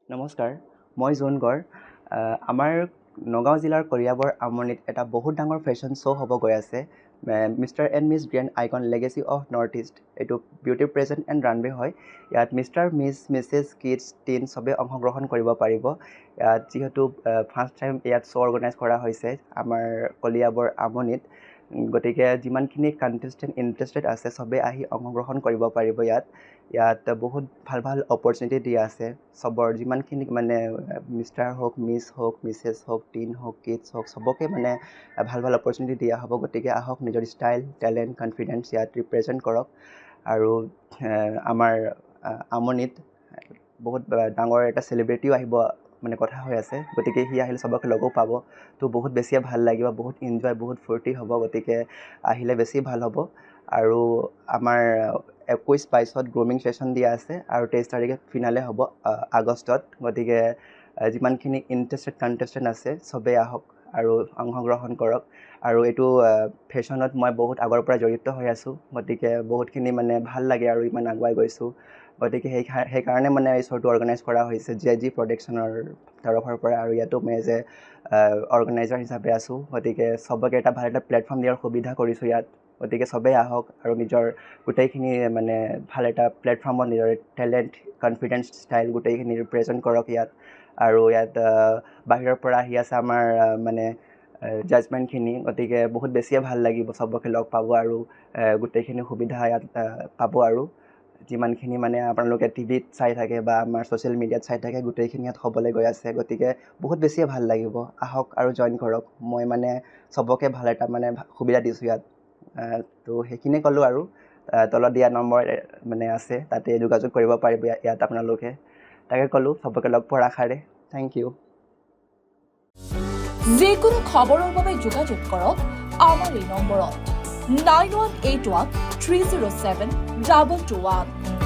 নমস্কাৰ, মই জোন গড়। আমাৰ নগাঁও জিলাৰ কলিয়াবৰ আমনিত এটা বহুত ডাঙৰ ফেশ্বন শ্ব' হ'ব গৈ আছে। Mister and Miss Grand icon legacy of north east. এইটো বিউটি প্ৰেজেণ্ট এণ্ড ৰানৱে হয়। ইয়াত মিষ্টাৰ মিছেছ কিডছ টিন চবেই অংশগ্ৰহণ কৰিব পাৰিব। ইয়াত যিহেতু ফাৰ্ষ্ট টাইম ইয়াত শ্ব' অৰ্গেনাইজ কৰা হৈছে আমাৰ কলিয়াবৰ আমনিত, গতিকে যিমানখিনি কণ্টেষ্টেণ্ট ইণ্টাৰেষ্টেড আছে চবেই আহি অংশগ্ৰহণ কৰিব পাৰিব। ইয়াত বহুত ভাল ভাল অপৰচুনিটি দিয়া আছে চবৰ, যিমানখিনি মানে মিষ্টাৰ হওক, মিছ হওক, মিছেছ হওক, টিন হওক, কিডছ হওক, চবকে মানে ভাল ভাল অপৰচুনিটি দিয়া হ'ব। গতিকে আহক, নিজৰ ষ্টাইল, টেলেণ্ট, কনফিডেঞ্চ ইয়াত ৰিপ্ৰেজেণ্ট কৰক। আৰু আমাৰ আমনিত বহুত ডাঙৰ এটা চেলিব্ৰিটিও আহিব মানে কথা হৈ আছে, গতিকে সি আহিলে চবকে লগো পাব। তো বহুত বেছিয়ে ভাল লাগিব, বহুত এনজয়, বহুত ফূৰ্তি হ'ব। গতিকে আহিলে বেছি ভাল হ'ব। আৰু আমাৰ 21-22 গ্ৰুমিং ছেশ্যন দিয়া আছে আৰু 23 তাৰিখে ফিনালে হ'ব আগষ্টত। গতিকে যিমানখিনি ইণ্টাৰেষ্টেড কণ্টেষ্টেণ্ট আছে চবেই আহক আৰু অংশগ্ৰহণ কৰক। আৰু এইটো ফেশ্বনত মই বহুত আগৰ পৰা জড়িত হৈ আছোঁ, গতিকে বহুতখিনি মানে ভাল লাগে আৰু ইমান আগুৱাই গৈছোঁ। গতিকে সেইকাৰণে মানে এই শ্ব'টো অৰ্গেনাইজ কৰা হৈছে JG প্ৰডাকশ্যনৰ তৰফৰ পৰা। আৰু ইয়াতো মই এজ এ অৰ্গেনাইজাৰ হিচাপে আছোঁ। গতিকে চবকে এটা ভাল এটা প্লেটফৰ্ম দিয়াৰ সুবিধা কৰিছোঁ ইয়াত। গতিকে চবেই আহক আৰু নিজৰ গোটেইখিনি মানে ভাল এটা প্লেটফৰ্মত নিজৰ টেলেণ্ট, কনফিডেঞ্চ, ষ্টাইল গোটেইখিনি ৰিপ্ৰেজেণ্ট কৰক ইয়াত। আৰু ইয়াত বাহিৰৰ পৰা আহি আছে আমাৰ মানে জাজমেণ্টখিনি, গতিকে বহুত বেছিয়ে ভাল লাগিব, চবকে লগ পাব আৰু গোটেইখিনি সুবিধা ইয়াত পাব। আৰু যিমানখিনি মানে আপোনালোকে টিভিত চাই থাকে বা আমাৰ ছ'চিয়েল মিডিয়াত চাই থাকে, গোটেইখিনি ইয়াত হ'বলৈ গৈ আছে। গতিকে বহুত বেছিয়ে ভাল লাগিব, আহক আৰু জইন কৰক। মই মানে চবকে ভাল এটা মানে সুবিধা দিছোঁ ইয়াত। তো সেইখিনিয়ে ক'লোঁ। আৰু তলত দিয়া নম্বৰ মানে আছে, তাতে যোগাযোগ কৰিব পাৰিব ইয়াত আপোনালোকে। তাকে ক'লোঁ, চবকে লগ পোৱাৰ আশাৰে। Thank you. যিকোনো খবৰৰ বাবে যোগাযোগ কৰক আমাৰ এই নম্বৰত 9181 307 221।